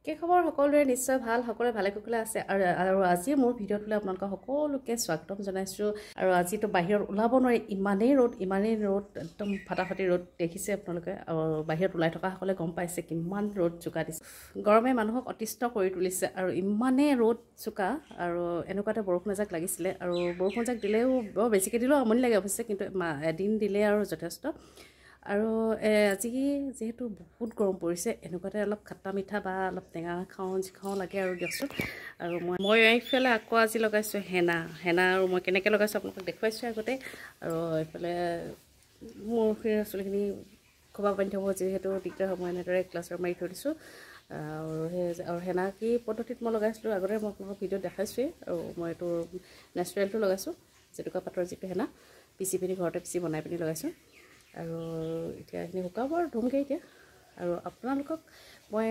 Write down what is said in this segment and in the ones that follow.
কি খবৰ সকলোৰে নিশ্চয় ভাল সকলোৰে ভালে কুশলে আছে আৰু আজি মোৰ ভিডিঅ'টোলৈ আপোনালোকক সকলোকে স্বাগতম জনাইছোঁ আৰু আজিতো বাহিৰত ওলাব নোৱাৰি ইমানেই ৰ'দ একদম ফাটাফাটি ৰ'দ দেখিছে আপোনালোকে আৰু বাহিৰত ওলাই থকা সকলে গম পাইছে কিমান ৰ'দ চোকা দিছে গৰমে মানুহক অতিষ্ঠ কৰি তুলিছে আৰু ইমানেই ৰ'দ চোকা আৰু এনেকুৱাতে বৰষুণ এজাক লাগিছিলে আৰু বৰষুণ এজাক দিলেও বৰ বেছিকৈ দিলেও আমনি লাগে অৱশ্যে কিন্তু এদিন দিলে আৰু যথেষ্ট আৰু আজি যেহেতু বহুত গৰম পৰিছে এনেকুৱাতে অলপ খাট্টা মিঠা বা অলপ টেঙা খাওঁ লাগে আৰু দিয়কচোন আৰু মই এইফালে আকৌ আজি লগাইছোঁ হেনা আৰু মই কেনেকৈ লগাইছোঁ আপোনালোকক দেখুৱাইছোঁ আগতে আৰু এইফালে মোৰ চুলিখিনি খোবা বান্ধি থ'ব যিহেতু দিগদাৰ হ'ব এনেদৰে ক্লাছৰ মাৰি থৈ দিছোঁ আৰু হেনা কি পদ্ধতিত মই লগাইছিলোঁ আগতে মই আপোনালোকক ভিডিঅ'ত দেখাইছোঁৱেই আৰু মই এইটো নেচাৰেলটো লগাইছোঁ জেতুকা পাতৰ যিটো হেনা পিচি পিনি ঘৰতে পিচি বনাই পিনি লগাইছোঁ আৰু এতিয়া এইখিনি শুকাব আৰু ধুমকৈ এতিয়া আৰু আপোনালোকক মই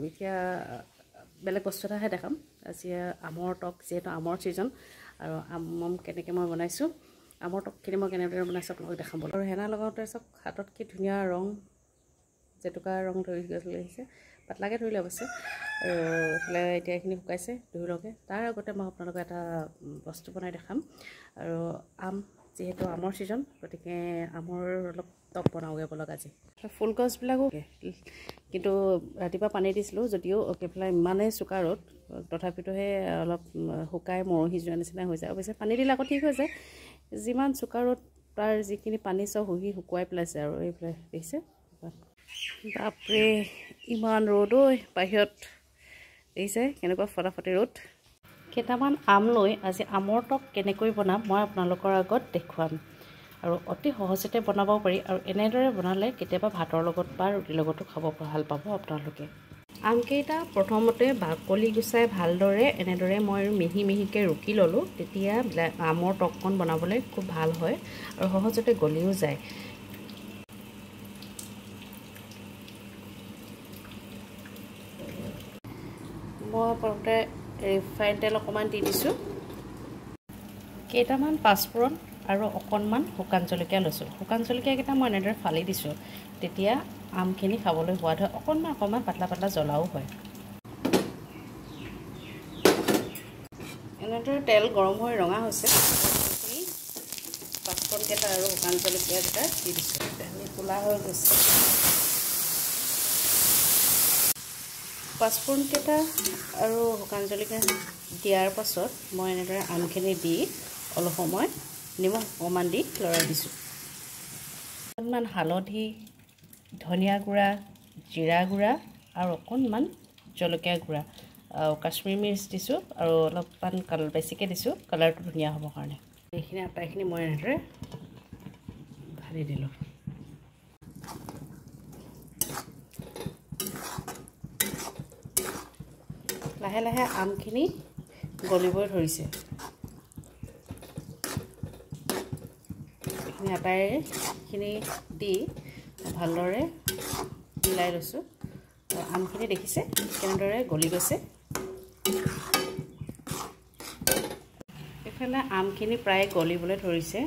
এতিয়া বেলেগ বস্তু এটাহে দেখাম আজি আমৰ টক যিহেতু আমৰ ছিজন আৰু আম কেনেকৈ মই বনাইছোঁ আমৰ টকখিনি মই কেনেদৰে বনাইছোঁ আপোনালোকক দেখাম আৰু হেনা লগাওঁতে চব হাতত কি ধুনীয়া ৰং জেতুকা ৰং ধৰি আহিছে পাতলাকৈ ধৰিলে অৱশ্যে আৰু এইফালে এতিয়া এইখিনি শুকাইছে ধুই লওঁকৈ তাৰ আগতে মই আপোনালোকক এটা বস্তু বনাই দেখাম আৰু যিহেতু আমৰ ছিজন গতিকে আমৰ অলপ টক বনাওঁগৈ বলক আজি ফুলগছবিলাকো কিন্তু ৰাতিপুৱা পানী দিছিলোঁ যদিও পেলাই ইমানেই চোকা ৰ'দ তথাপিতোহে অলপ শুকাই মৰহি যোৱা নিচিনা হৈ যায় অৱশ্যে পানী দিলে আকৌ ঠিক হৈ যায় যিমান চোকা ৰ'দ তাৰ যিখিনি পানী চব শুকুৱাই পেলাইছে আৰু এইফালে দেখিছে বাপৰে ইমান ৰ'দ ঐ বাহিৰত দেখিছে কেনেকুৱা ফটাফটি ৰ'দ কেইটামান আম লৈ আজি আমৰ টক কেনেকৈ বনাম মই আপোনালোকৰ আগত দেখুৱাম আৰু অতি সহজতে বনাব পাৰি আৰু এনেদৰে বনালে কেতিয়াবা ভাতৰ লগত বা ৰুটিৰ লগতো খাব ভাল পাব আপোনালোকে আমকেইটা প্ৰথমতে বাকলি গুচাই ভালদৰে এনেদৰে মই মিহিকৈ ৰুকি ল'লোঁ তেতিয়া আমৰ টককণ বনাবলৈ খুব ভাল হয় আৰু সহজতে গলিও যায় মই প্ৰথমতে ৰিফাইন তেল অকণমান দি দিছোঁ কেইটামান পাঁচফোৰণ আৰু অকণমান শুকান জলকীয়া লৈছোঁ শুকান জলকীয়াকেইটা মই এনেদৰে ফালি দিছোঁ তেতিয়া আমখিনি খাবলৈ সোৱাদ হয় অকণমান পাতলা জ্বলাও হয় এনেদৰে তেল গৰম হৈ ৰঙা হৈছে পাঁচফোৰণকেইটা আৰু শুকান জলকীয়াকেইটা দি দিছোঁ ক'লা হৈ গৈছে পাঁচফোৰণকেইটা আৰু শুকান জলকীয়া দিয়াৰ পাছত মই এনেদৰে আমখিনি দি অলপ সময় নিমখ অকণমান দি লৰাই দিছোঁ অকণমান হালধি ধনিয়া গুড়া জিৰা গুড়া আৰু অকণমান জলকীয়া গুড়া আৰু কাশ্মীৰী মিৰ্চ দিছোঁ আৰু অলপমান বেছিকৈ দিছোঁ কালাৰটো ধুনীয়া হ'বৰ কাৰণে এইখিনি আটাইখিনি মই এনেদৰে ঢালি দিলোঁ লাহে লাহে আমখিনি গলিবই ধৰিছে এইখিনি আটাইখিনি দি ভালদৰে মিলাই লৈছোঁ আৰু আমখিনি দেখিছে কেনেদৰে গলি গৈছে এইফালে আমখিনি প্ৰায় গলিবলৈ ধৰিছে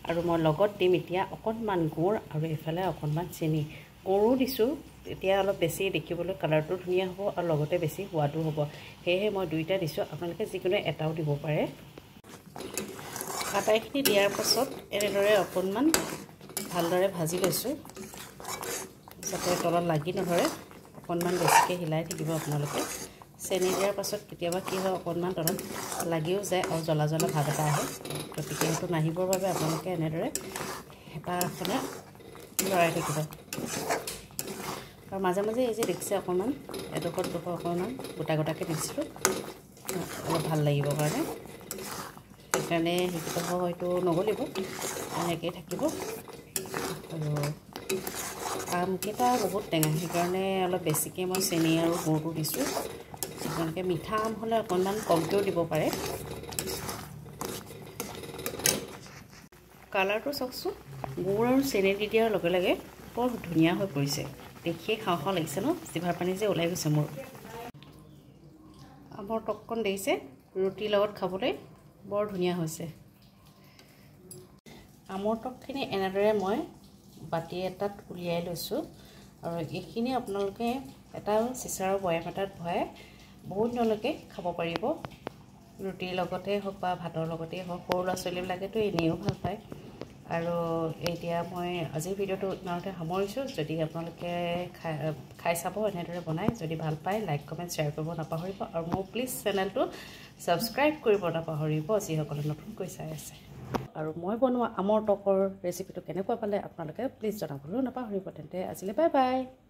আৰু মই লগত দিম এতিয়া অকণমান গুড় আৰু এইফালে অকণমান চেনি গুড়ো দিছোঁ এতিয়া অলপ বেছি দেখিবলৈ কালাৰটো ধুনীয়া হ'ব আৰু লগতে বেছি সোৱাদো হ'ব সেয়েহে মই দুইটা দিছোঁ আপোনালোকে যিকোনো এটাও দিব পাৰে আটাইখিনি দিয়াৰ পাছত এনেদৰে অকণমান ভালদৰে ভাজি লৈছোঁ যাতে তলত লাগি নধৰে অকণমান বেছিকৈ হিলাই থাকিব আপোনালোকে চেনি দিয়াৰ পাছত কেতিয়াবা কি হয় অকণমান তলত লাগিও যায় আৰু জ্বলা ভাৱ এটা আহে গতিকে সেইটো নাহিবৰ বাবে আপোনালোকে এনেদৰে হেঁপাহখনে লৰাই থাকিব আৰু মাজে মাজে এই যে দেখিছে অকণমান এডোখৰ অকণমান গোটাকৈ দিছিলোঁ অলপ ভাল লাগিবৰ কাৰণে সেইকাৰণে সেইকেইটা হয়তো নগলিব এনেকৈয়ে থাকিব আৰু আমকেইটা বহুত টেঙা সেইকাৰণে অলপ বেছিকৈ মই চেনি আৰু গুড়টো দিছোঁ আপোনালোকে মিঠা আম হ'লে অকণমান কমকৈও দিব পাৰে কালাৰটো চাওকচোন গুড় আৰু চেনি দি দিয়াৰ লগে লগে বৰ ধুনীয়া হৈ পৰিছে দেখিয়ে খাওঁ লাগিছে ন জিভাৰ পানী যে ওলাই গৈছে মোৰ আমৰ টককণ দেখিছে ৰুটিৰ লগত খাবলৈ বৰ ধুনীয়া হৈছে আমৰ টকখিনি এনেদৰে মই বাতি এটাত উলিয়াই লৈছোঁ আৰু এইখিনি আপোনালোকে এটা চিচাৰৰ বৈয়াম এটাত ভৰাই বহুত দিনলৈকে খাব পাৰিব ৰুটিৰ লগতে হওক বা ভাতৰ লগতেই হওক সৰু ল'ৰা ছোৱালীবিলাকেতো এনেও ভাল পায় আৰু এতিয়া মই আজিৰ ভিডিঅ'টো ইমানতে সামৰিছোঁ যদি আপোনালোকে খাই চাব এনেদৰে বনাই যদি ভাল পায় লাইক কমেণ্ট শ্বেয়াৰ কৰিব নাপাহৰিব আৰু মোৰ প্লিজ চেনেলটো ছাবস্ক্ৰাইব কৰিব নাপাহৰিব যিসকলে নতুনকৈ চাই আছে আৰু মই বনোৱা আমৰ টকৰ ৰেচিপিটো কেনেকুৱা পালে আপোনালোকে প্লিজ জনাবলৈও নাপাহৰিব তেন্তে আজিলৈ বাই বাই